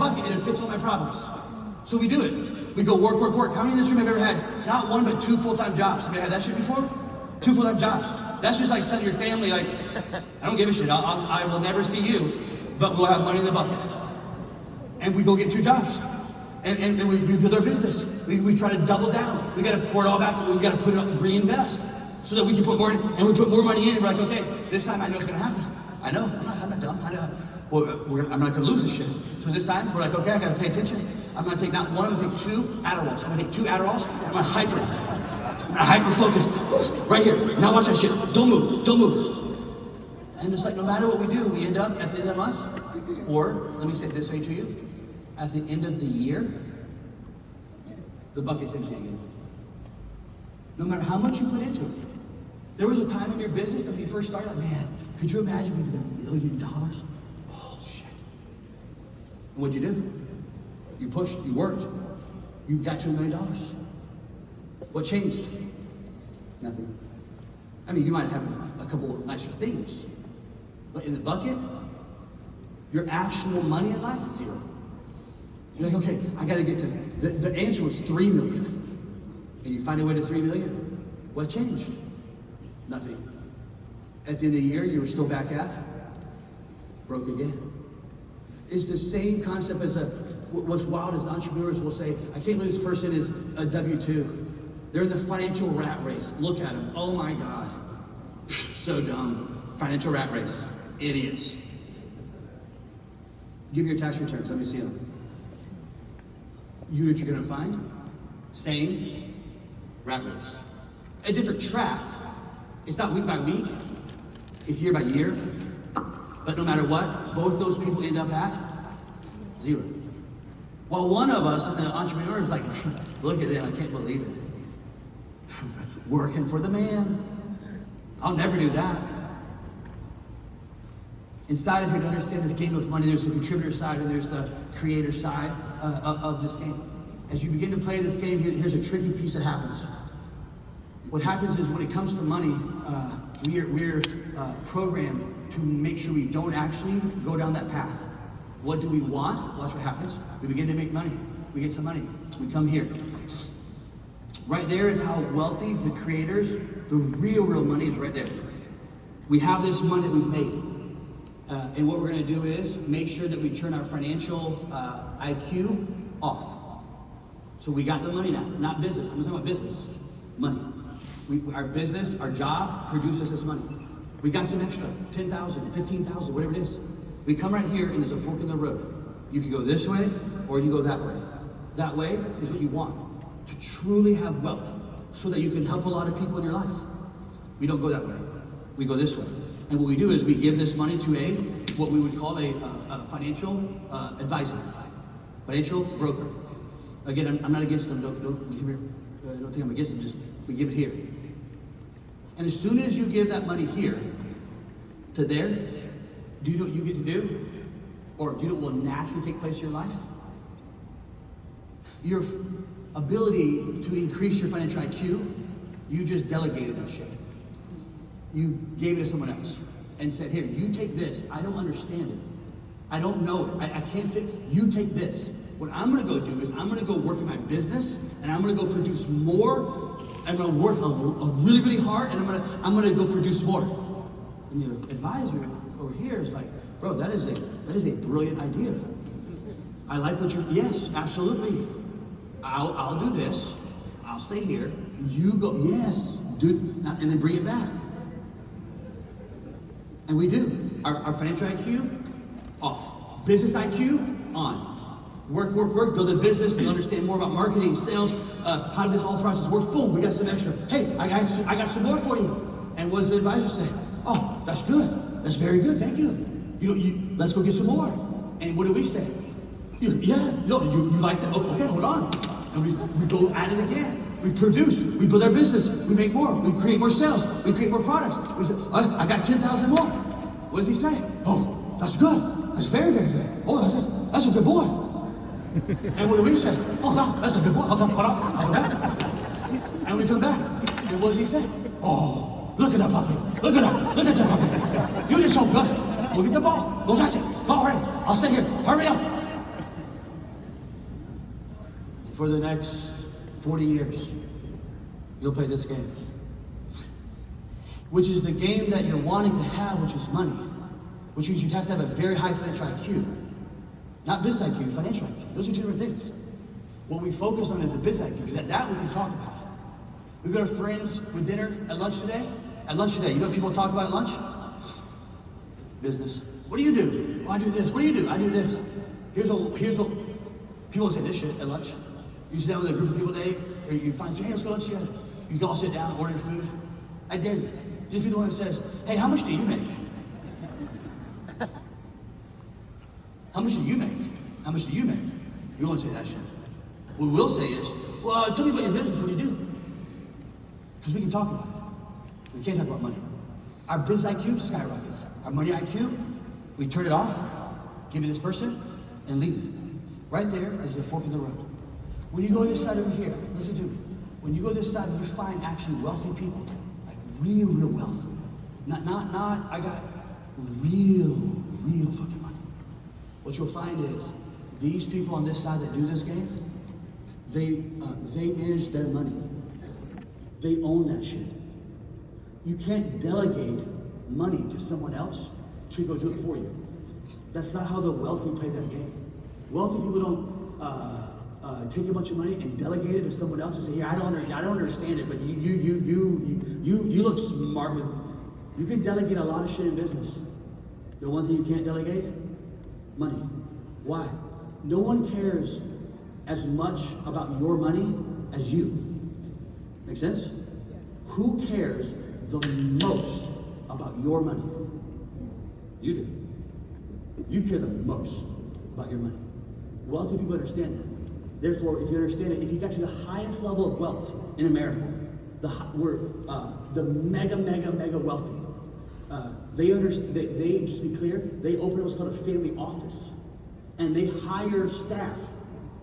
bucket and it fix all my problems. So we do it. We go work, work, work. How many in this room have ever had not one but 2 full-time jobs? Have you had that shit before? 2 full-time jobs. That's just like telling your family, like, I don't give a shit. I will never see you, but we'll have money in the bucket. And we go get 2 jobs. And we build our business. We try to double down. We got to pour it all back. We got to put it up, reinvest, so that we can put more in. And we put more money in. And we're like, okay, this time I know it's going to happen. I know. I'm not dumb. I know. Well, I'm not going to lose this shit. So this time we're like, okay, I got to pay attention. I'm going to take not one. I'm going to take 2 Adderalls. I'm going to take 2 Adderalls. And I'm going to hyper focus. Right here. Now watch that shit. Don't move. Don't move. And it's like no matter what we do, we end up at the end of the month, or let me say it this way to you. At the end of the year, the bucket's empty again. No matter how much you put into it. There was a time in your business that when you first started, like, man, could you imagine if we did $1 million? Oh, shit. And what'd you do? You pushed, you worked. You got to $1 million. What changed? Nothing. I mean, you might have a couple of nicer things, but in the bucket, your actual money in life, 0. You're like, okay, I gotta get to, the answer was 3 million. And you find a way to 3 million. What changed? Nothing. At the end of the year, you were still back at broke again. It's the same concept as what's wild is entrepreneurs will say, I can't believe this person is a W-2. They're in the financial rat race. Look at them. Oh my God. So dumb. Financial rat race. Idiots. Give me your tax returns. Let me see them. You know what you're gonna find? Same rat race. A different track. It's not week by week. It's year by year. But no matter what, both those people end up at 0. While one of us, the entrepreneur, is like, look at them, I can't believe it. Working for the man. I'll never do that. Inside of here to understand this game of money, there's the contributor side and there's the creator side of this game. As you begin to play this game, here's a tricky piece that happens. What happens is when it comes to money, we're programmed to make sure we don't actually go down that path. What do we want? Watch what happens. We begin to make money. We get some money. We come here. Right there is how wealthy the creators, the real money is right there. We have this money that we've made. And what we're gonna do is make sure that we turn our financial IQ off. So we got the money now, not business. I'm talking about business, money. Our business, our job produces this money. We got some extra, 10,000, 15,000, whatever it is. We come right here and there's a fork in the road. You can go this way or you go that way. That way is what you want, to truly have wealth so that you can help a lot of people in your life. We don't go that way, we go this way. And what we do is we give this money to what we would call a financial advisor, financial broker. Again, I'm not against them, don't think I'm against them, just we give it here. And as soon as you give that money here to there, do you know what you get to do? Or do you know what will naturally take place in your life? Your ability to increase your financial IQ, you just delegated that shit. You gave it to someone else and said, here, you take this. I don't understand it. I don't know it. I can't fit. You take this. What I'm gonna go do is I'm gonna go work in my business and I'm gonna go produce more. I'm gonna work really, really hard and I'm gonna go produce more. And your advisor over here is like, bro, that is a brilliant idea. I like what yes, absolutely. I'll do this. I'll stay here. You go, yes, dude, and then bring it back. And we do. Our financial IQ, off. Business IQ, on. Work, build a business, we understand more about marketing, sales, how this whole process works. Boom, we got some extra. Hey, I got some more for you. And what does the advisor say? Oh, that's good. That's very good, thank you. Let's go get some more. And what do we say? You like that? Oh, okay, hold on. And we go at it again. We produce, we build our business, we make more, we create more sales, we create more products. We say, I got 10,000 more. What does he say? Oh, that's good. That's very, very good. Oh, that's a good boy. And what do we say? Oh, no, that's a good boy. I'll go back. And we come back. And what does he say? Oh, look at that puppy. Look at that puppy. You did so good. Go get the ball. Go fetch it. All right, I'll stay here. Hurry up. for the next 40 years, you'll play this game. Which is the game that you're wanting to have, which is money. Which means you'd have to have a very high financial IQ. Not business IQ, financial IQ. Those are two different things. What we focus on is the business IQ, because that we can talk about. We go to friends with dinner at lunch today. At lunch today, you know what people talk about at lunch? Business. What do you do? Oh, I do this. What do you do? I do this. Here's what people say this shit at lunch. You sit down with a group of people today, or you find, hey, let's go lunch together. You can all sit down, order your food. I dare you. Just be the one that says, hey, how much do you make? How much do you make? How much do you make? You won't say that shit. What we will say is, well, tell me about your business, what do you do? Because we can talk about it. We can't talk about money. Our business IQ skyrockets. Our money IQ, we turn it off, give it this person, and leave it. Right there is the fork in the road. When you go this side over here, listen to me. When you go this side, you find actually wealthy people. Like real wealth. Not, I got real fucking money. What you'll find is, these people on this side that do this game, they manage their money. They own that shit. You can't delegate money to someone else to go do it for you. That's not how the wealthy play that game. Wealthy people don't take a bunch of money and delegate it to someone else and say, "Here, I don't understand it, but you look smart with." You can delegate a lot of shit in business. The one thing you can't delegate, money. Why? No one cares as much about your money as you. Make sense? Who cares the most about your money? You do. You care the most about your money. Wealthy people understand that. Therefore, if you understand it, if you got to the highest level of wealth in America, the mega wealthy, they understand. They just to be clear, they open what's called a family office, and they hire staff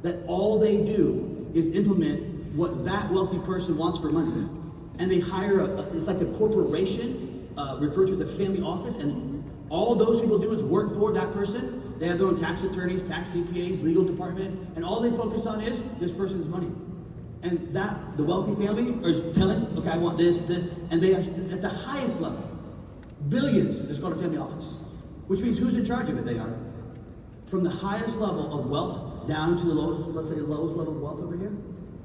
that all they do is implement what that wealthy person wants for money. And they hire it's like a corporation referred to as a family office, and all those people do is work for that person. They have their own tax attorneys, tax CPAs, legal department, and all they focus on is this person's money. And the wealthy family is telling, okay, I want this, and they are at the highest level, billions. It's called a family office, which means who's in charge of it? They are. From the highest level of wealth down to the lowest, let's say the lowest level of wealth over here,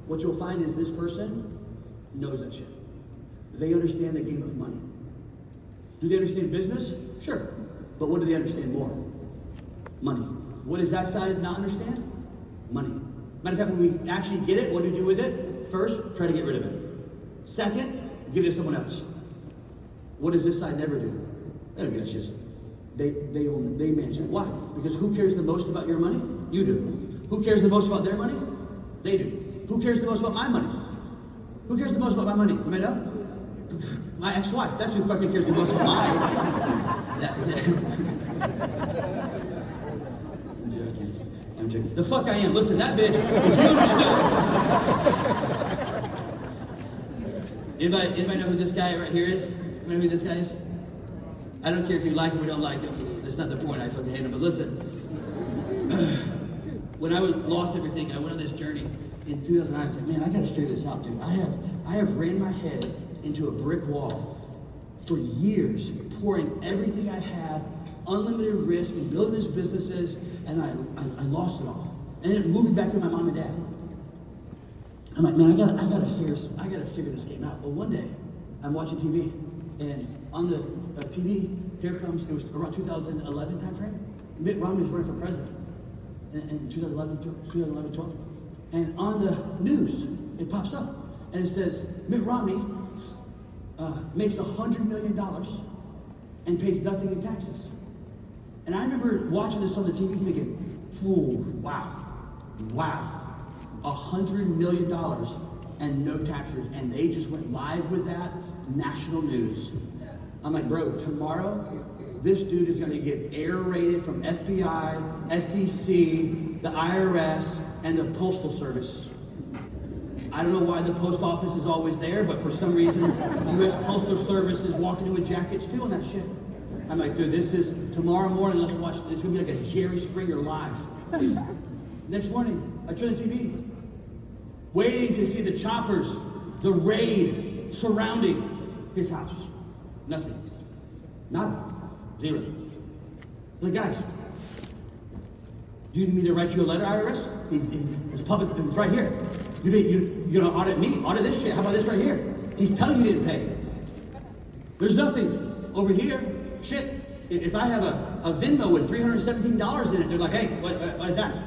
what you'll find is this person knows that shit. They understand the game of money. Do they understand business? Sure. But what do they understand more? Money. What does that side not understand? Money. Matter of fact, when we actually get it, what do we do with it? First, try to get rid of it. Second, give it to someone else. What does this side never do? They don't get that shit. They manage it. Why? Because who cares the most about your money? You do. Who cares the most about their money? They do. Who cares the most about my money? Who cares the most about my money? You may know? My ex-wife. That's who fucking cares the most about I'm joking. The fuck I am. Listen, that bitch, if you understood. Anybody know who this guy right here is? Anybody know who this guy is? I don't care if you like him or don't like him. That's not the point. I fucking hate him. But listen, when I lost everything, I went on this journey in 2009. I said, man, I got to figure this out, dude. I have ran my head into a brick wall for years, pouring everything I had, unlimited risk, and building these businesses, and I lost it all. And then moving back to my mom and dad. I'm like, man, I gotta figure this game out. Well, one day, I'm watching TV, and on the TV, here comes, it was around 2011 timeframe, Mitt Romney was running for president in 2011-12. And on the news, it pops up, and it says, Mitt Romney makes $100 million and pays nothing in taxes. And I remember watching this on the TV thinking, ooh, wow, $100 million and no taxes. And they just went live with that, national news. I'm like, bro, tomorrow, this dude is gonna get air rated from FBI, SEC, the IRS, and the Postal Service. I don't know why the post office is always there, but for some reason, U.S. Postal Service is walking in with jackets too on that shit. I'm like, dude, this is tomorrow morning, let's watch, it's gonna be like a Jerry Springer live. Next morning, I turn the TV. waiting to see the choppers, the raid surrounding his house. Nothing. Nada. Zero. Like, guys, do you need me to write you a letter, IRS? It's public, it's right here. You're gonna audit me, audit this shit. How about this right here? He's telling you he didn't pay. There's nothing over here. Shit. If I have a Venmo with $317 in it, they're like, hey, what is that?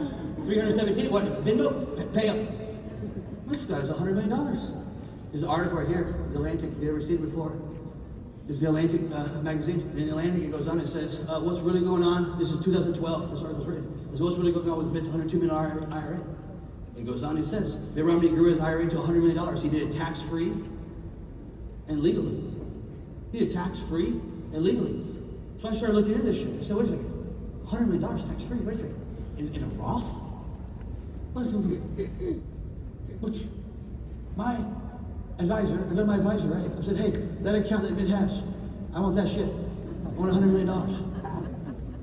317? What? Venmo? Pay up. This guy's $100 million. There's an article right here, The Atlantic. Have you ever seen it before? This is The Atlantic magazine. And in The Atlantic, it goes on and says, what's really going on? This is 2012. This article's written. This is what's really going on with Mitt's $102 million IRA. It goes on and says, Mitt Romney grew his IRA to $100 million. He did it tax-free and legally. He did it tax-free and legally. So I started looking into this shit. I said, wait a second, $100 million tax-free? Wait a second, in a Roth? What's my advisor, I go to my advisor, right? I said, hey, that account that Mitt has, I want that shit. I want $100 million.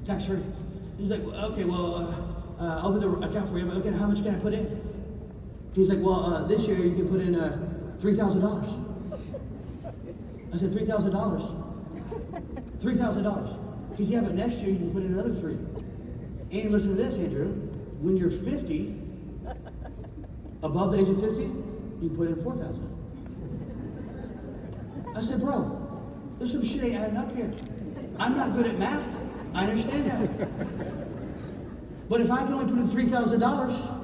Tax-free. He's like, okay, well, I'll open the account for you. I'm like, okay, how much can I put in? He's like, well, this year you can put in $3,000. I said, $3,000? $3,000. He said, yeah, but next year you can put in another $3,000. And listen to this, Andrew. When you're 50, above the age of 50, you put in $4,000. I said, bro, there's some shit ain't adding up here. I'm not good at math. I understand that. But if I can only put in $3,000,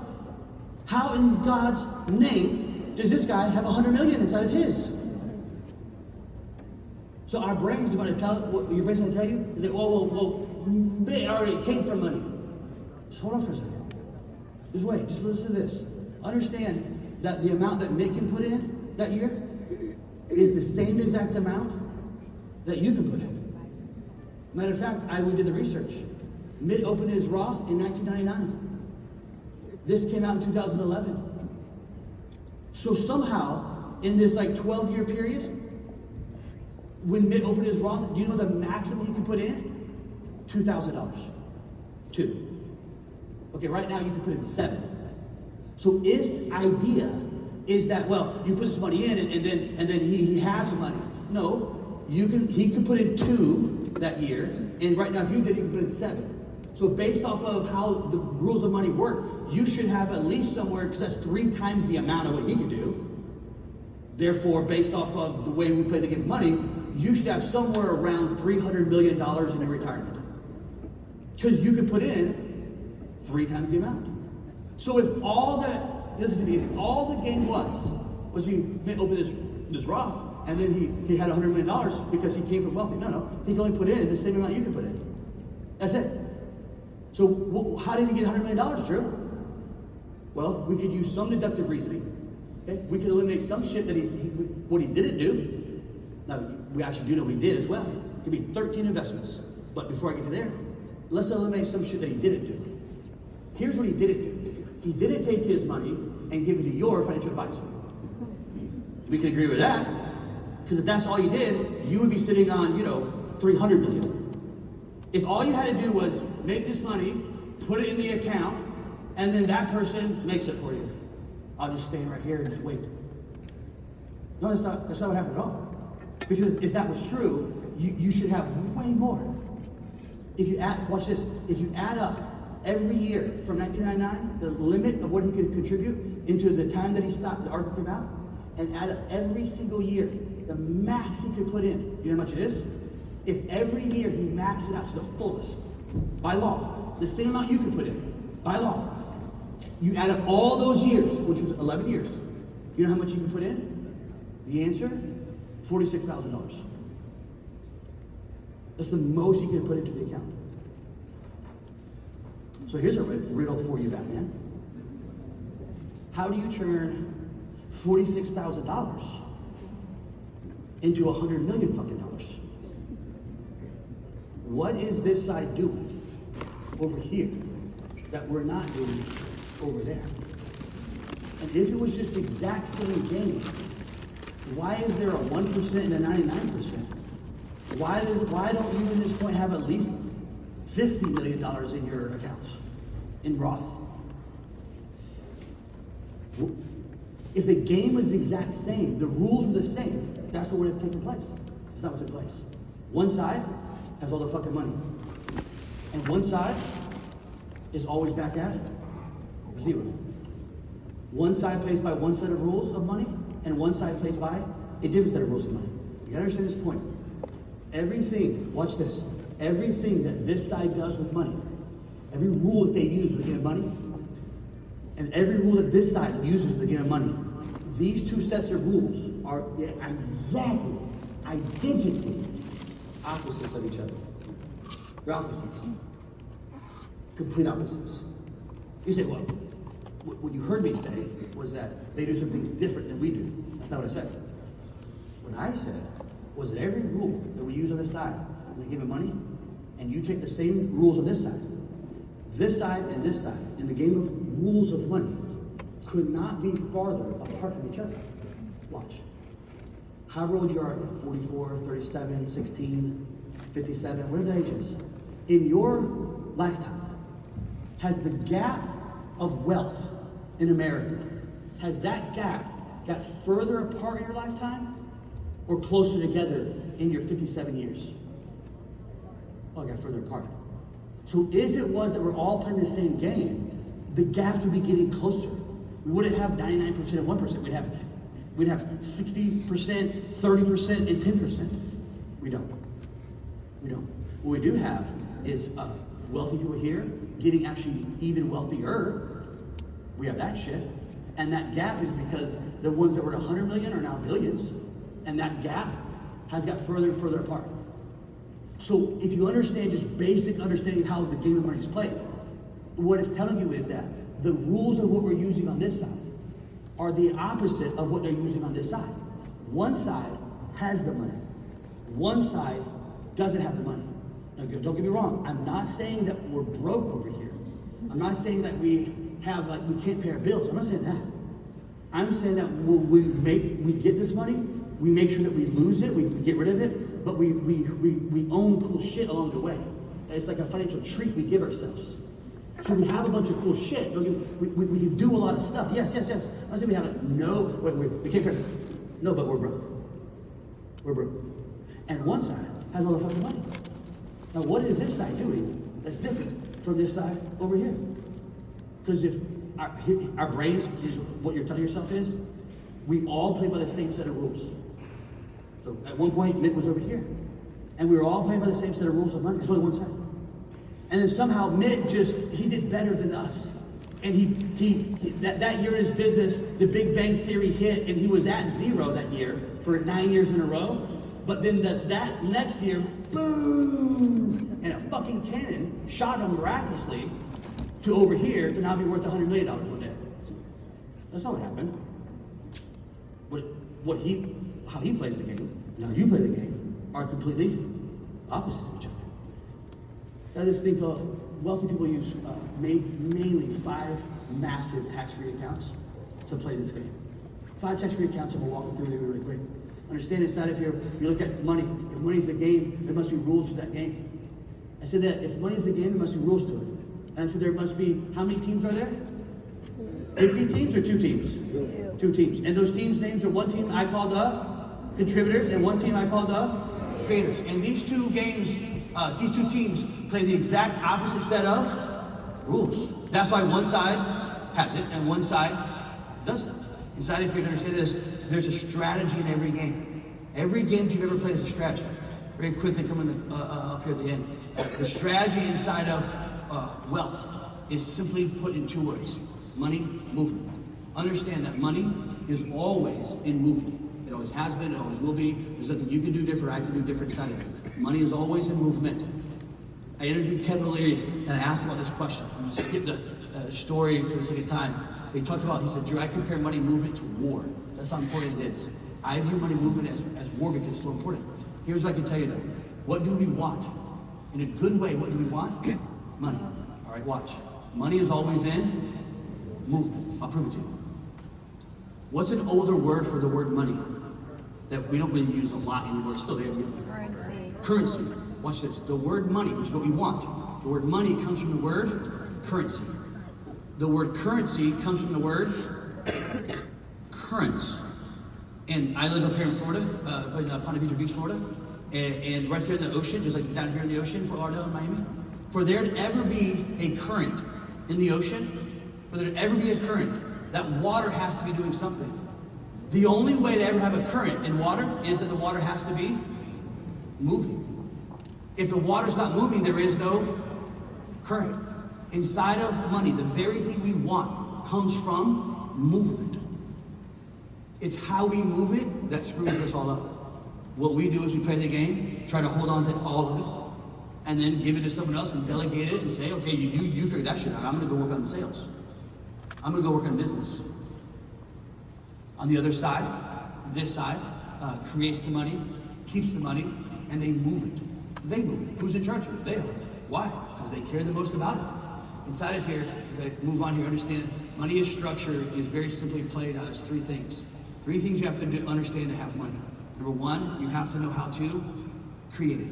how in God's name does this guy have $100 million inside of his? So our brain's about to tell, what your brain's going to tell you is that, well, they already came from money. Just hold on for a second. Just wait, just listen to this. Understand that the amount that Mitt can put in that year is the same exact amount that you can put in. Matter of fact, we did the research. Mitt opened his Roth in 1999. This came out in 2011. So somehow, in this like 12-year period, when Mitt opened his Roth, do you know the maximum he can put in? $2,000. 2. Okay, right now you can put in 7. So if the idea is that, well, you put this money in and then he has the money. No, he can put in 2 that year, and right now if you did, you can put in 7. So based off of how the rules of money work, you should have at least somewhere, because that's 3 times the amount of what he can do. Therefore, based off of the way we play the game of money, you should have somewhere around $300 million in your retirement. Because you could put in 3 times the amount. So if all that, listen to me, if all the game was he opened this Roth, and then he had $100 million because he came from wealthy. No, he can only put in the same amount you can put in. That's it. So how did he get $100 million, Drew? Well, we could use some deductive reasoning. Okay? We could eliminate some shit that what he didn't do. Now, we actually do know what he did as well. It could be 13 investments. But before I get to there, let's eliminate some shit that he didn't do. Here's what he didn't do. He didn't take his money and give it to your financial advisor. We can agree with that. Because if that's all you did, you would be sitting on, $300 million. If all you had to do was make this money, put it in the account, and then that person makes it for you. I'll just stand right here and just wait. No, that's not what happened at all. Because if that was true, you should have way more. If you watch this, if you add up every year from 1999, the limit of what he could contribute into the time that he stopped, the article came out, and add up every single year, the max he could put in, you know how much it is? If every year he maxed it out to the fullest, by law, the same amount you could put in, by law, you add up all those years, which was 11 years, you know how much you can put in? The answer? $46,000. That's the most you can put into the account. So here's a riddle for you, Batman. How do you turn $46,000 into $100 million fucking dollars? What is this side doing over here that we're not doing over there? And if it was just the exact same game, why is there a 1% and a 99%? Why don't you at this point have at least $50 million in your accounts, in Roth? If the game was the exact same, the rules were the same, that's what would have taken place. It's not what took place. One side has all the fucking money. And one side is always back at zero. One side plays by one set of rules of money, and one side plays by a different set of rules of money. You gotta understand this point. Everything, watch this, everything that this side does with money, every rule that they use with the game of money, and every rule that this side uses with the game of money, these two sets of rules are exactly, identically opposites of each other. They're opposites. Complete opposites. You say, well, what you heard me say was that they do some things different than we do. That's not what I said. What I said was that every rule that we use on this side in the game of money, and you take the same rules on this side and this side, in the game of rules of money, could not be farther apart from each other. Watch. However old you are, 44, 37, 16, 57, whatever the age is, in your lifetime, has the gap of wealth in America, has that gap got further apart in your lifetime or closer together in your 57 years? Oh, it got further apart. So if it was that we're all playing the same game, the gaps would be getting closer. We wouldn't have 99% and 1%. We'd have 60%, 30%, and 10%. We don't. What we do have is wealthy people here getting actually even wealthier. We have that shit. And that gap is because the ones that were 100 million are now billions. And that gap has got further and further apart. So if you understand just basic understanding of how the game of money is played, what it's telling you is that the rules of what we're using on this side are the opposite of what they're using on this side. One side has the money. One side doesn't have the money. Now, don't get me wrong. I'm not saying that we're broke over here. I'm not saying that we can't pay our bills. I'm not saying that. I'm saying that we get this money, we make sure that we lose it, we get rid of it, but we own cool shit along the way. And it's like a financial treat we give ourselves. So we have a bunch of cool shit. We can do a lot of stuff. Yes. I say we have it. No, we can't pay. No, but we're broke. We're broke. And one side has all the fucking money. Now, what is this side doing that's different from this side over here? Because if our brains is what you're telling yourself is, we all play by the same set of rules. So at one point, Mitt was over here. And we were all playing by the same set of rules of money. It's only one side. And then somehow Mitt he did better than us. And that year in his business, the Big Bang Theory hit, and he was at zero that year for 9 years in a row. But then that next year, boom, and a fucking cannon shot him miraculously to over here to now be worth $100 million one day. That's not what happened. How he plays the game, and how you play the game, are completely opposites of each other. Now this thing called, wealthy people use mainly 5 massive tax-free accounts to play this game. 5 tax-free accounts, and we'll walk them through really quick. Understand it's not if you look at money. If money's the game, there must be rules to that game. I said that if money's the game, there must be rules to it. And I said there must be, how many teams are there? 50 teams or 2 teams? 2 teams. And those teams' names are, one team I call the contributors and one team I call the creators. And these two games, these two teams play the exact opposite set of rules. That's why one side has it and one side doesn't. Inside, if you're going to understand this, there's a strategy in every game. Every game you've ever played is a strategy. Very quickly, coming up here at the end. The strategy inside of wealth is simply put in 2 words. Money, movement. Understand that money is always in movement. It always has been, it always will be. There's nothing you can do different, I can do different inside of it. Money is always in movement. I interviewed Kevin O'Leary and I asked him about this question. I'm going to skip the story for the sake of time. He talked about, he said, Drew, I compare money movement to war. That's how important it is. I view money movement as war because it's so important. Here's what I can tell you though. What do we want? In a good way, what do we want? Money. All right, watch. Money is always in movement. I'll prove it to you. What's an older word for the word money that we don't really use a lot anymore? It's still there. Currency. Currency. Watch this. The word money, which is what we want. The word money comes from the word currency. The word currency comes from the word currents. And I live up here in Florida, in Ponte Vedra Beach, Florida, and right there in the ocean, just like down here in the ocean, Fort Lauderdale and Miami, for there to ever be a current in the ocean, for there to ever be a current, that water has to be doing something. The only way to ever have a current in water is that the water has to be moving. If the water's not moving, there is no current. Inside of money, the very thing we want comes from movement. It's how we move it that screws us all up. What we do is we play the game, try to hold on to all of it, and then give it to someone else and delegate it and say, okay, you figure that shit out. I'm gonna go work on sales. I'm gonna go work on business. On the other side, this side, creates the money, keeps the money, and they move it. They move it. Who's in charge of it? They are. Why? Because they care the most about it. Inside of here, move on here, understand, money is structure is very simply played out as three things. Three things you have to understand to have money. Number one, you have to know how to create it.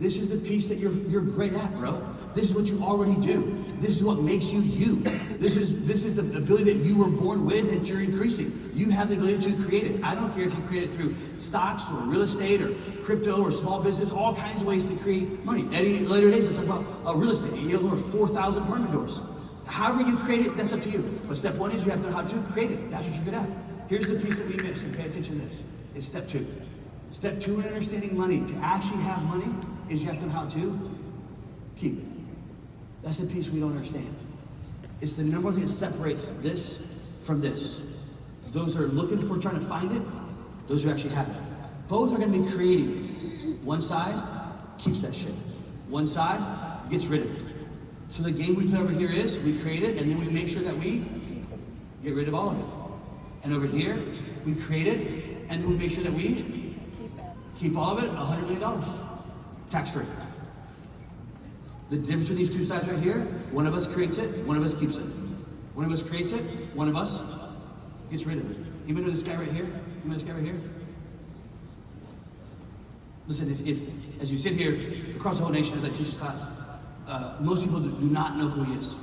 This is the piece that you're great at, bro. This is what you already do. This is what makes you you. This is the ability that you were born with that you're increasing. You have the ability to create it. I don't care if you create it through stocks or real estate or crypto or small business, all kinds of ways to create money. Eddie, later days, we'll talk about real estate. He has over 4,000 apartment doors. However you create it, that's up to you. But step one is you have to know how to create it. That's what you're good at. Here's the piece that we miss, and pay attention to this. It's step two. Step two in understanding money, to actually have money, is you have to know how to keep it. That's the piece we don't understand. It's the number one thing that separates this from this. Those that are looking for trying to find it, those who actually have it. Both are going to be creating it. One side keeps that shit. One side gets rid of it. So the game we play over here is we create it and then we make sure that we get rid of all of it. And over here, we create it and then we make sure that we keep all of it, $100 million, tax-free. The difference between these two sides right here, one of us creates it, one of us keeps it. One of us creates it, one of us gets rid of it. Even though this guy right here, listen, if as you sit here across the whole nation as I teach this class, most people do not know who he is.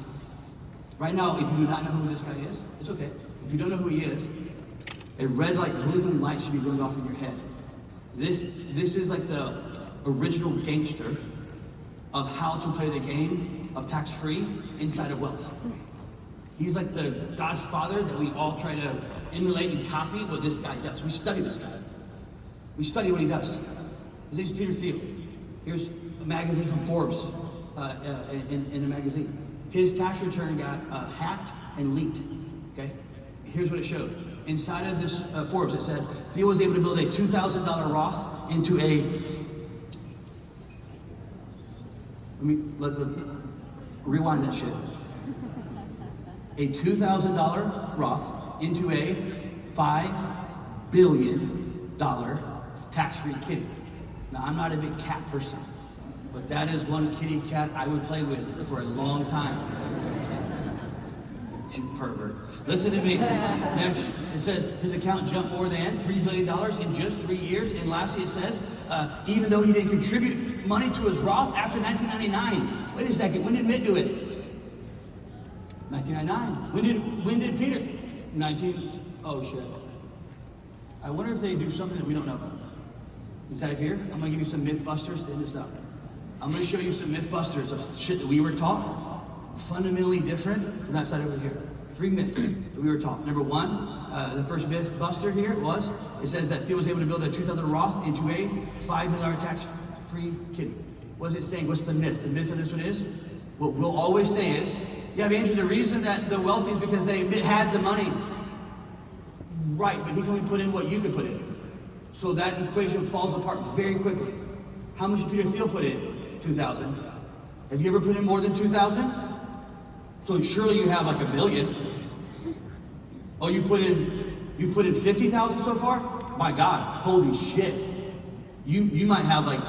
Right now, if you do not know who this guy is, it's okay. If you don't know who he is, a red like blinking light should be going off in your head. This is like the original gangster of how to play the game of tax-free inside of wealth. He's like the godfather that we all try to emulate and copy what this guy does. We study this guy. We study what he does. His name's Peter Thiel. Here's a magazine from Forbes, in a magazine. His tax return got hacked and leaked, okay? Here's what it showed. Inside of this Forbes, it said, Thiel was able to build a $2,000 Roth into a, rewind that shit. A $2,000 Roth into a $5 billion tax-free kitty. Now, I'm not a big cat person, but that is one kitty cat I would play with for a long time. You pervert. Listen to me. Next, it says his account jumped more than $3 billion in just 3 years. And lastly, it says, even though he didn't contribute money to his Roth after 1999. Wait a second, when did Mitt do it? 1999. When did Peter? Oh shit. I wonder if they do something that we don't know about. Inside of here, I'm gonna give you some myth busters to end this up. I'm gonna show you some myth busters of shit that we were taught, fundamentally different from that side over here. 3 myths that we were taught. Number one, the first myth buster here was, it says that Thiel was able to build a 2,000 Roth into a $5 million tax-free kitty. What is it saying? What's the myth? The myth of this one is, what we'll always say is, yeah, but Andrew, the reason that the wealthy is because they had the money. Right, but he can only put in what you could put in. So that equation falls apart very quickly. How much did Peter Thiel put in? 2,000. Have you ever put in more than 2,000? So surely you have like $1 billion. Oh, you put in 50,000 so far? My God, holy shit. You might have like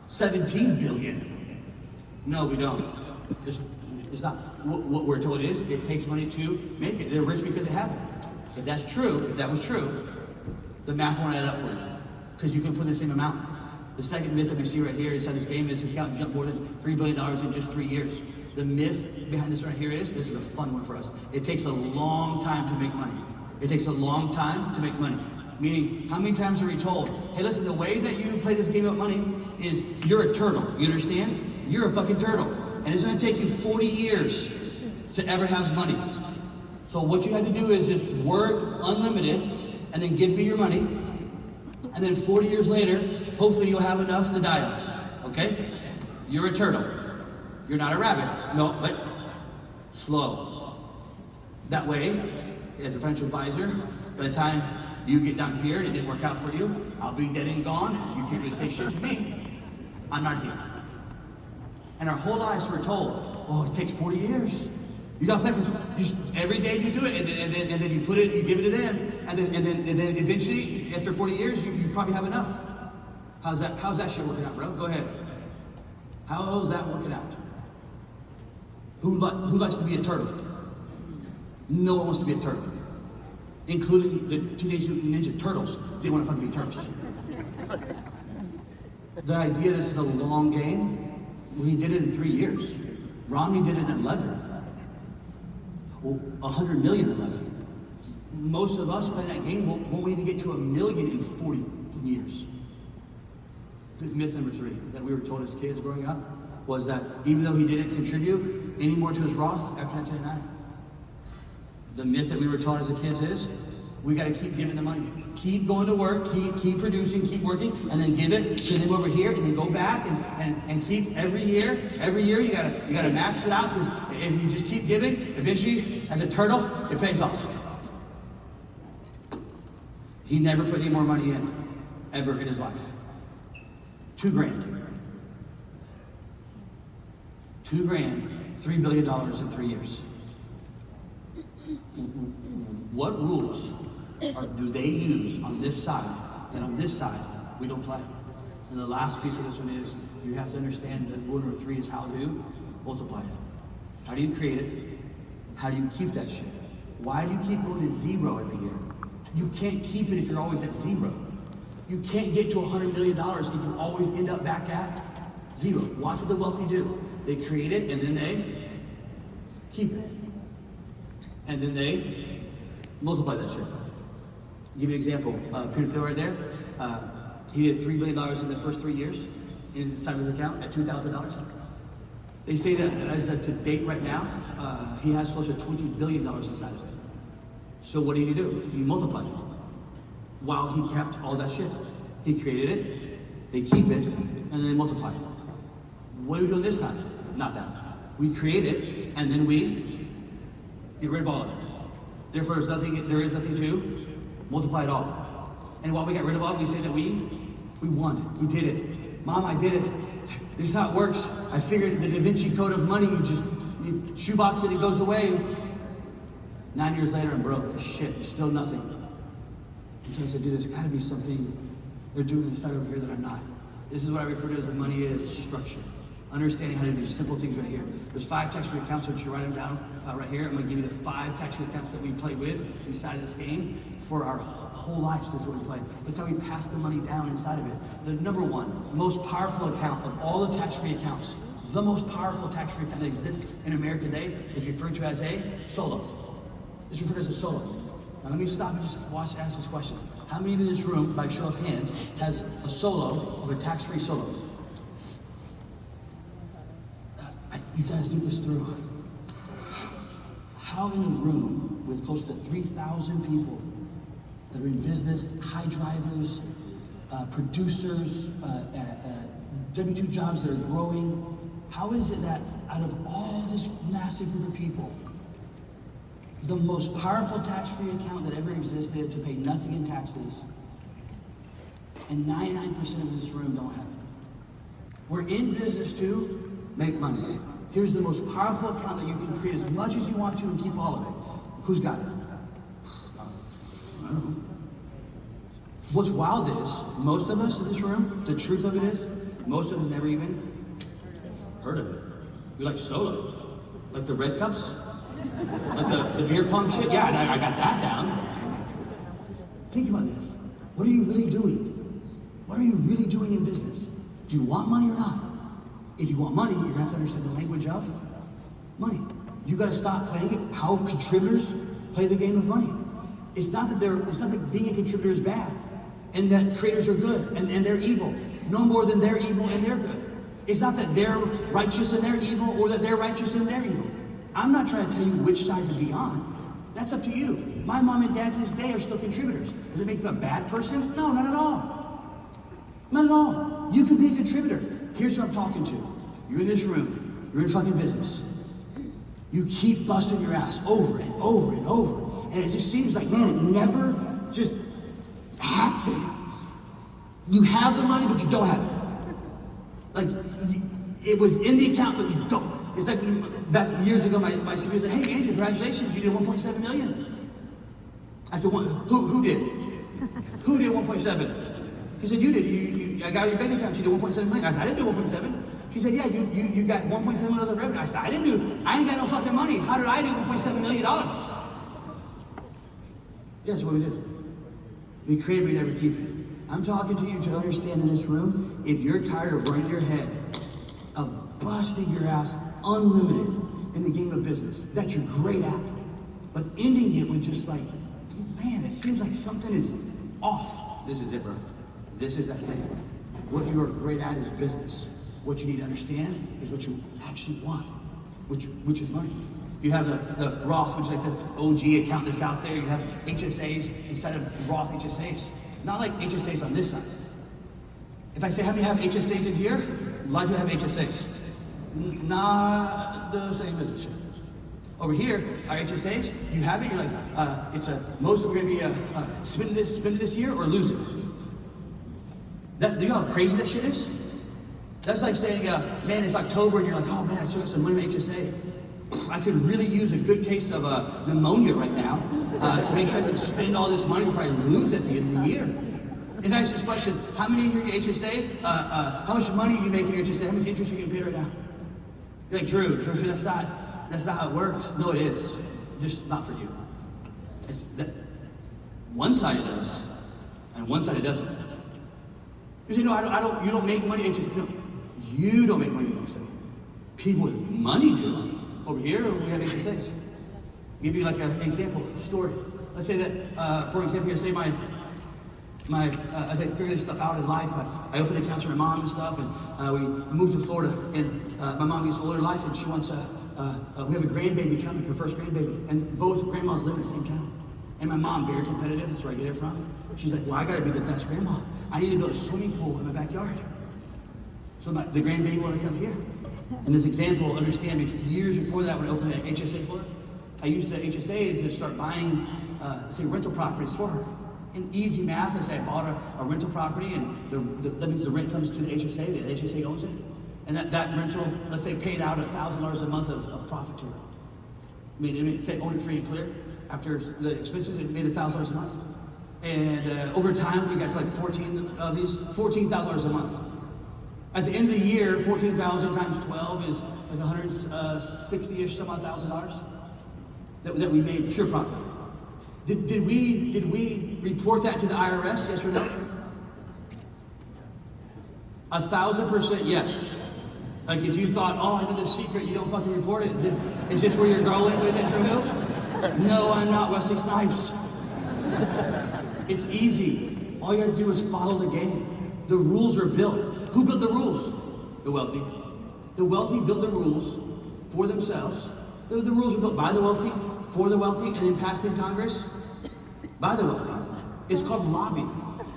17 billion. No, we don't. It's not. What we're told is it takes money to make it. They're rich because they have it. If that's true, if that was true, the math won't add up for you because you can put the same amount. The second myth that we see right here inside this game is his account jumped more than $3 billion in just 3 years. The myth behind this right here is, this is a fun one for us, it takes a long time to make money. It takes a long time to make money. Meaning, how many times are we told, hey listen, the way that you play this game of money is you're a turtle, you understand? You're a fucking turtle. And it's gonna take you 40 years to ever have money. So what you have to do is just work unlimited and then give me your money. And then 40 years later, hopefully you'll have enough to die on, okay? You're a turtle. You're not a rabbit. No, but slow. That way, as a financial advisor, by the time you get down here and it didn't work out for you, I'll be dead and gone. You can't really say shit to me. I'm not here. And our whole lives we're told, oh, it takes 40 years. You gotta play for every day you do it, and then you put it, you give it to them, and then eventually, after 40 years, you probably have enough. How's that shit working out, bro? Go ahead. How's that working out? Who likes to be a turtle? No one wants to be a turtle, including the Teenage Mutant Ninja Turtles. They want to fucking be turtles. The idea this is a long game, well, he did it in 3 years. Romney did it in 11. Well, 100 million in 11. Most of us play that game won't even get to 1 million in 40 years. Myth number 3 that we were told as kids growing up was that even though he didn't contribute any more to his Roth after 1999, the myth that we were taught as a kids is we got to keep giving the money, keep going to work, keep producing, keep working, and then give it to them over here, and then go back and keep every year you gotta max it out, because if you just keep giving, eventually as a turtle it pays off. He never put any more money in ever in his life. $2 grand, $3 billion in 3 years. What rules do they use on this side? And on this side, we don't play. And the last piece of this one is, you have to understand that rule number 3 is how to multiply it. How do you create it? How do you keep that shit? Why do you keep going to 0 every year? You can't keep it if you're always at 0. You can't get to $100 million if you always end up back at 0. Watch what the wealthy do. They create it and then they keep it. And then they multiply that shit. I'll give you an example. Peter Thiel right there. He did $3 billion in the first 3 years inside of his account at $2,000. They say that as of to date right now, he has close to $20 billion inside of it. So what did he do? He multiplied it. While he kept all that shit. He created it, they keep it, and then they multiply it. What do we do on this side? Not that. We create it, and then we get rid of all of it. Therefore, there is nothing to multiply it all. And while we got rid of all, we say that we won. We did it. Mom, I did it. This is how it works. I figured the Da Vinci Code of money, you shoebox it, it goes away. 9 years later, I'm broke as shit. Still nothing. Until I said, dude, there's gotta be something they're doing inside over here that I'm not. This is what I refer to as the money is structure. Understanding how to do simple things right here. There's 5 tax-free accounts, which you write them down right here. I'm gonna give you the 5 tax-free accounts that we play with inside of this game for our whole lives. This is what we play. That's how we pass the money down inside of it. The number 1, most powerful account of all the tax-free accounts, the most powerful tax-free account that exists in America today is referred to as a solo. It's referred to as a solo. Now let me stop and just ask this question. How many of you in this room, by show of hands, has a solo of a tax-free solo? You guys think this through. How in a room with close to 3,000 people that are in business, high drivers, producers, W-2 jobs that are growing, how is it that out of all this massive group of people, the most powerful tax-free account that ever existed to pay nothing in taxes, and 99% of this room don't have it? We're in business to make money. Here's the most powerful account that you can create as much as you want to and keep all of it. Who's got it? I don't know. What's wild is, most of us in this room, the truth of it is, most of us never even heard of it. We like solo. Like the red cups? Like the beer pong shit? Yeah, I got that down. Think about this. What are you really doing? What are you really doing in business? Do you want money or not? If you want money, you're gonna have to understand the language of money. You gotta stop playing it how contributors play the game of money. It's not that being a contributor is bad, and that creators are good, and they're evil. No more than they're evil and they're good. It's not that they're righteous and they're evil, or that they're righteous and they're evil. I'm not trying to tell you which side to be on. That's up to you. My mom and dad to this day are still contributors. Does it make them a bad person? No, not at all. Not at all. You can be a contributor. Here's who I'm talking to. You're in this room. You're in fucking business. You keep busting your ass over and over and over. And it just seems like, man, it never just happens. You have the money, but you don't have it. Like, it was in the account, but you don't. It's like back years ago, my superior said, hey, Andrew, congratulations, you did 1.7 million. I said, who did? Who did 1.7? He said, you did. I got your bank account, you did 1.7 million. I said, I didn't do 1.7. She said, yeah, you got 1.7 million of revenue. I said, I ain't got no fucking money. How did I do $1.7 million? Yeah, that's what we did. We create, we never keep it. I'm talking to you to understand in this room, if you're tired of running your head, of busting your ass unlimited in the game of business, that you're great at, but ending it with just like, man, it seems like something is off. This is it, bro. This is that thing. What you are great at is business. What you need to understand is what you actually want, which is money. You have the Roth, which is like the OG account that's out there. You have HSAs instead of Roth HSAs. Not like HSAs on this side. If I say how many have HSAs in here, a lot of you have HSAs. Not the same as this shit. Over here, our HSAs, you have it, you're like, most of them are gonna be spend it this year or lose it. Do you know how crazy that shit is? That's like saying, man, it's October and you're like, oh man, I still got some money in my HSA. I could really use a good case of pneumonia right now to make sure I can spend all this money before I lose at the end of the year. If I ask this question, how many of you in your HSA, how much money do you make in your HSA? How much interest are you getting paid right now? You're like, Drew, that's not how it works. No, it is. Just not for you. One side it does, and one side it doesn't. You say, no, you don't make money in HSA. No, you don't make money in HSA. People with money do. Over here, we have HSAs. Give you like an example, story. Let's say that, for example, say as I figure this stuff out in life, I opened accounts for my mom and stuff, and we moved to Florida, and my mom gets older in life, and she wants we have a grandbaby coming, her first grandbaby, and both grandmas live in the same town. And my mom, very competitive, that's where I get it from. She's like, well, I gotta be the best grandma. I need to build a swimming pool in my backyard. So the grandbaby wanna come here. And this example, understand me, years before that, when I opened the HSA for her, I used the HSA to start buying, say, rental properties for her. And easy math is I bought a rental property, and that means the rent comes to the HSA owns it. And that rental, let's say, paid out $1,000 a month of profit to her. I mean, if they own it free and clear, after the expenses, it made $1,000 a month. And over time, we got to like 14 of these, $14,000 a month. At the end of the year, 14,000 times 12 is like 160-ish some odd $1,000 that we made pure profit. Did we report that to the IRS? Yes or no? 1,000% yes. Like if you thought, oh, I did the secret, you don't fucking report it. Is this where you're going with it, Drew? No, I'm not Wesley Snipes. It's easy. All you have to do is follow the game. The rules are built. Who built the rules? The wealthy. The wealthy build the rules for themselves. The rules are built by the wealthy, for the wealthy, and then passed in Congress by the wealthy. It's called lobbying.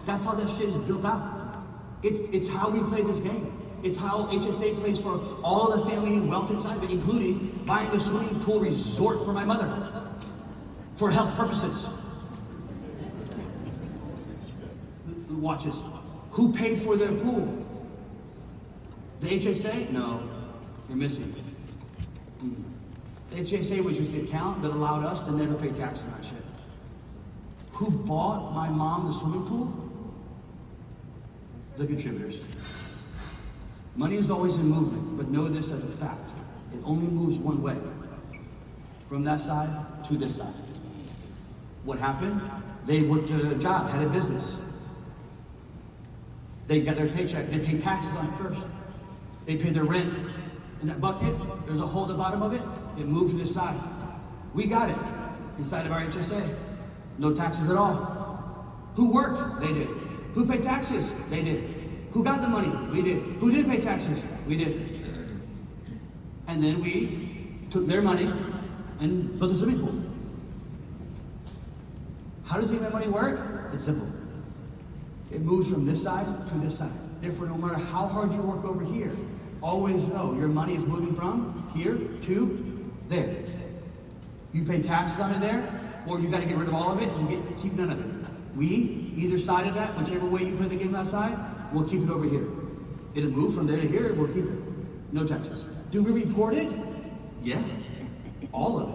That's how that shit is built out. It's how we play this game. It's how HSA plays for all of the family wealth inside of it, including buying a swimming pool resort for my mother for health purposes. Watch this. Who paid for their pool? The HSA? No, you're missing. The HSA was just the account that allowed us to never pay taxes on that shit. Who bought my mom the swimming pool? The contributors. Money is always in movement, but know this as a fact. It only moves one way. From that side to this side. What happened? They worked a job, had a business. They got their paycheck, they paid taxes on it first. They paid their rent. In that bucket, there's a hole at the bottom of it. It moved to this side. We got it inside of our HSA. No taxes at all. Who worked? They did. Who paid taxes? They did. Who got the money? We did. Who did pay taxes? We did. And then we took their money and built a swimming pool. How does the money work? It's simple. It moves from this side to this side. Therefore, no matter how hard you work over here, always know your money is moving from here to there. You pay taxes on it there, or you got to get rid of all of it and keep none of it. We, either side of that, whichever way you play the game outside, we'll keep it over here. It'll move from there to here, we'll keep it. No taxes. Do we report it? Yeah, all of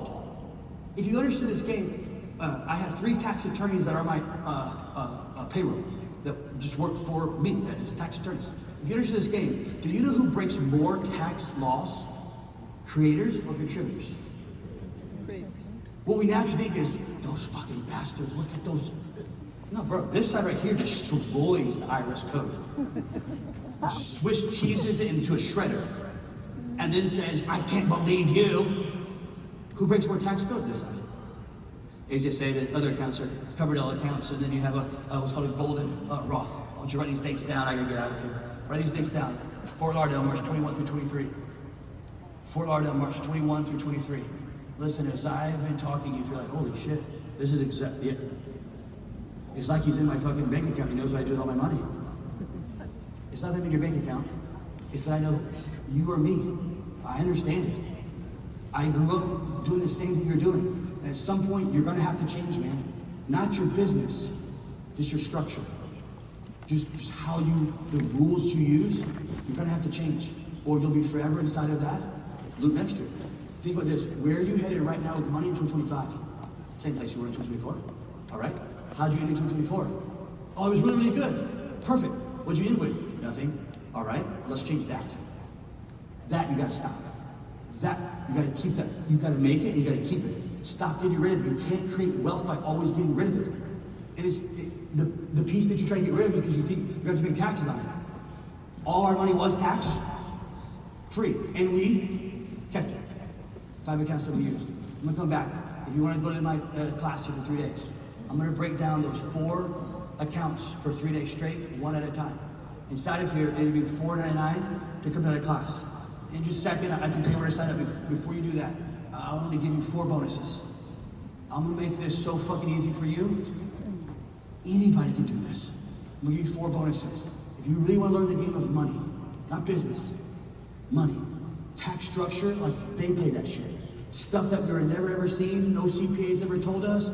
it. If you understand this game, I have 3 tax attorneys that are my payroll, that just work for me as tax attorneys. If you understand this game, do you know who breaks more tax laws? Creators or contributors? Creators. What we naturally think is, those fucking bastards, look at those. No, bro, this side right here destroys the IRS code. Swiss cheeses it into a shredder, and then says, I can't believe you. Who breaks more tax code? This side. They just say that other accounts are covered all accounts, and then you have what's called a golden Roth. I want you to write these dates down. I gotta get out of here. Write these dates down. Fort Lauderdale, March 21 through 23. Fort Lauderdale, March 21 through 23. Listen, as I've been talking, you feel like, holy shit, this is exactly it. It's like he's in my fucking bank account. He knows what I do with all my money. It's not that I'm in your bank account. It's that I know you or me. I understand it. I grew up doing the same thing you're doing. And at some point, you're gonna have to change, man. Not your business, just your structure. Just how the rules you use, you're gonna have to change. Or you'll be forever inside of that loop next year. Think about this, where are you headed right now with money in 2025? Same place you were in 2024, all right? How'd you end in 2024? Oh, it was really, really good. Perfect. What'd you end with? Nothing. All right, let's change that. That you gotta stop. That, you gotta keep that. You gotta make it, and you gotta keep it. Stop getting rid of it. You can't create wealth by always getting rid of it. And it's the piece that you try to get rid of because you think you're going to pay taxes on it. All our money was tax free, and we kept it. 5 accounts that we used. I'm gonna come back. If you want to go to my class here for 3 days, I'm gonna break down those 4 accounts for 3 days straight, one at a time. Inside of here, it'll be $4.99 to come to the class. In just a second, I can tell you where to sign up. Before you do that, I want to give you 4 bonuses. I'm gonna make this so fucking easy for you. Anybody can do this. I'm gonna give you 4 bonuses. If you really want to learn the game of money, not business, money, tax structure, like they pay that shit. Stuff that we've never ever seen, no CPA's ever told us.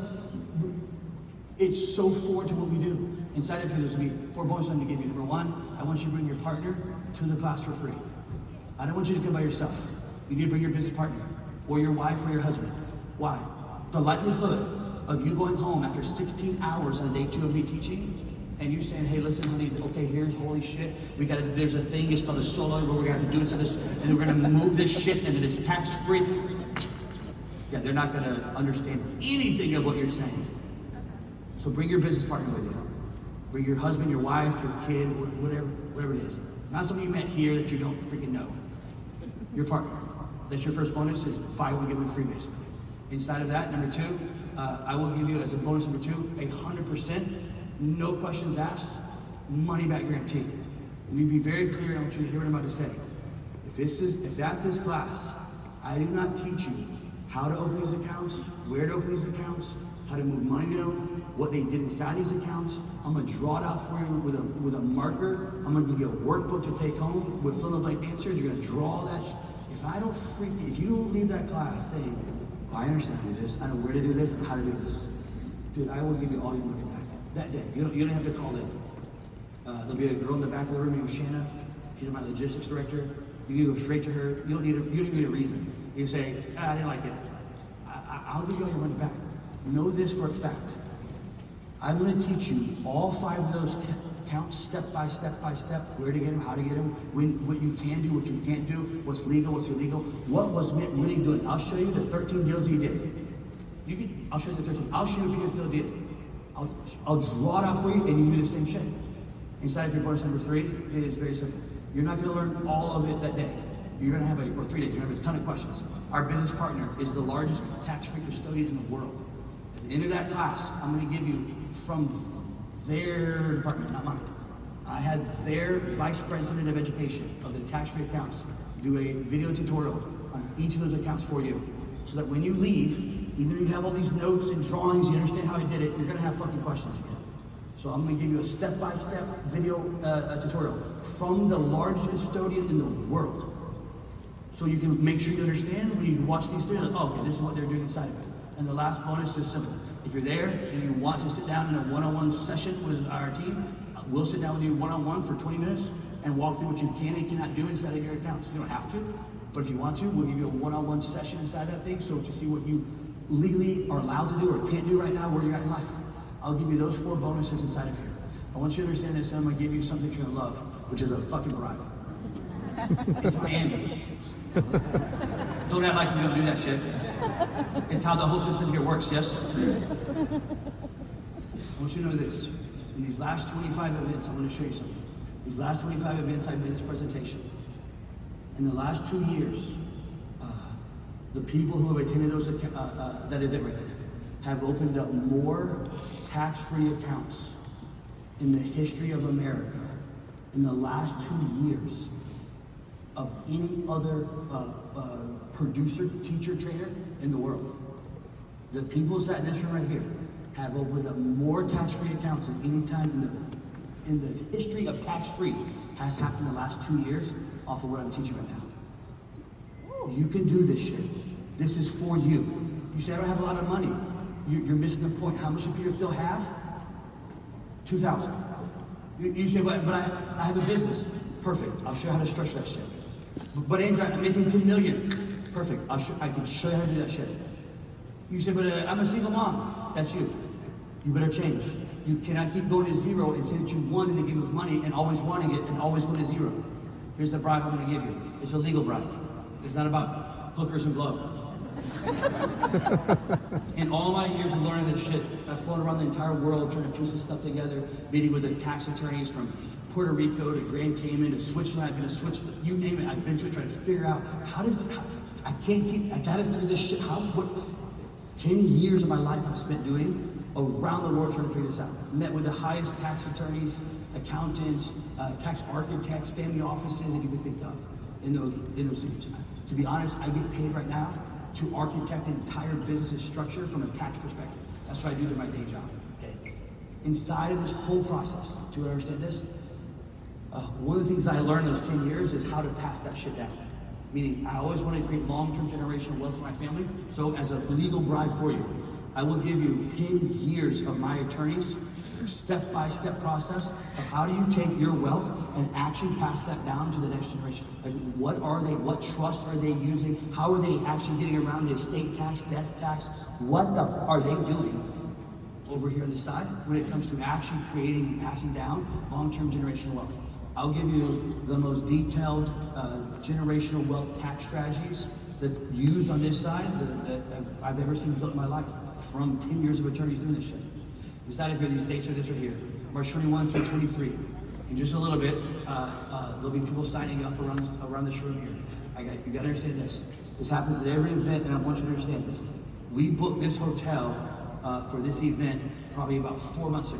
It's so forward to what we do. Inside of here, there's gonna be 4 bonuses I'm gonna give you. Number 1, I want you to bring your partner to the class for free. I don't want you to come by yourself. You need to bring your business partner, or your wife, or your husband. Why? The likelihood of you going home after 16 hours on day 2 of me teaching, and you saying, hey, listen, honey, okay, here's holy shit. There's a thing, it's called a solo, where we're gonna have to do it, and we're gonna move this shit, and then it's tax-free. Yeah, they're not gonna understand anything of what you're saying. So bring your business partner with you. Bring your husband, your wife, your kid, whatever it is. Not somebody you met here that you don't freaking know. Your partner. That's your first bonus, is buy one, get one free, basically. Inside of that, number 2, I will give you as a bonus number 2, 100%, no questions asked, money back guarantee. Let me be very clear, and I want you to hear what I'm about to say. If at this class, I do not teach you how to open these accounts, where to open these accounts, how to move money to them, what they did inside these accounts, I'm gonna draw it out for you with a marker. I'm gonna give you a workbook to take home with fill-in-the-blank answers. You're gonna draw that. If you don't leave that class saying, I understand how to do this, I know where to do this, and how to do this, dude, I will give you all your money back that day. You don't have to call in. There'll be a girl in the back of the room named Shanna. She's my logistics director. You can go straight to her. You don't need a reason. You say, I didn't like it. I'll give you all your money back. Know this for a fact. I'm going to teach you all 5 of those accounts step by step, where to get them, how to get them, what you can do, what you can't do, what's legal, what's illegal, what was Mitt really doing. I'll show you the 13 deals he did. I'll show you the 13. I'll show you what Peter Thiel did. I'll draw it out for you, and you can do the same shit. Inside of your bonus number 3, it is very simple. You're not going to learn all of it that day. You're going to have 3 days. You're going to have a ton of questions. Our business partner is the largest tax-free custodian in the world. the end of that class, I'm going to give you from their department, not mine. I had their vice president of education of the tax-free accounts do a video tutorial on each of those accounts for you, so that when you leave, even if you have all these notes and drawings, you understand how I did it, you're going to have fucking questions again. So I'm going to give you a step-by-step video tutorial from the largest custodian in the world. So you can make sure you understand when you watch these videos, oh, okay, this is what they're doing inside of it. And the last bonus is simple. If you're there and you want to sit down in a one-on-one session with our team, we'll sit down with you one-on-one for 20 minutes and walk through what you can and cannot do inside of your accounts. You don't have to, but if you want to, we'll give you a one-on-one session inside that thing so to see what you legally are allowed to do or can't do right now where you're at in life. I'll give you those 4 bonuses inside of here. I want you to understand this, and I'm going to give you something you're going to love, which is a fucking bribe. It's Miami. Don't act like you don't do that shit. It's how the whole system here works, yes? I want you to know this. In these last 25 events, I want to show you something. These last 25 events I made this presentation. In the last 2 years, the people who have attended those that event right there have opened up more tax-free accounts in the history of America in the last 2 years of any other producer, teacher, trainer in the world. The people sat in this room right here have opened up more tax-free accounts than any time in the history of tax-free has happened in the last 2 years off of what I'm teaching right now. You can do this shit. This is for you. You say, I don't have a lot of money. You're missing the point. How much do you still have? 2,000. You say, but I have a business. Perfect. I'll show you how to structure that shit. But Andrew, I'm making 10 million. Perfect. I can show you how to do that shit. You say, but I'm a single mom. That's you. You better change. You cannot keep going to zero and say that you wanted to give us money and always wanting it and always going to zero. Here's the bribe I'm going to give you. It's a legal bribe. It's not about hookers and blow. In all my years of learning this shit, I've flown around the entire world trying to piece this stuff together, meeting with the tax attorneys from Puerto Rico to Grand Cayman to Switzerland. I've been to Switzerland, you name it, I've been to it, trying to figure out I gotta figure this shit out. 10 years of my life I've spent doing around the world trying to figure this out. Met with the highest tax attorneys, accountants, tax architects, family offices that you could think of in those cities. To be honest, I get paid right now to architect an entire business structure from a tax perspective. That's what I do to my day job. Okay. Inside of this whole process, do you understand this? One of the things that I learned in those 10 years is how to pass that shit down. Meaning, I always wanted to create long-term generational wealth for my family. So as a legal bribe for you, I will give you 10 years of my attorneys, step-by-step process of how do you take your wealth and actually pass that down to the next generation. Like, what are they, what trust are they using? How are they actually getting around the estate tax, death tax? What the are they doing over here on the side when it comes to actually creating and passing down long-term generational wealth? I'll give you the most detailed generational wealth tax strategies that's used on this side that I've ever seen built in my life from 10 years of attorneys doing this shit. Inside of here, these dates are this right here, March 21 through 23. In just a little bit, there'll be people signing up around this room here. You gotta understand this. This happens at every event, and I want you to understand this. We booked this hotel for this event probably about 4 months ago.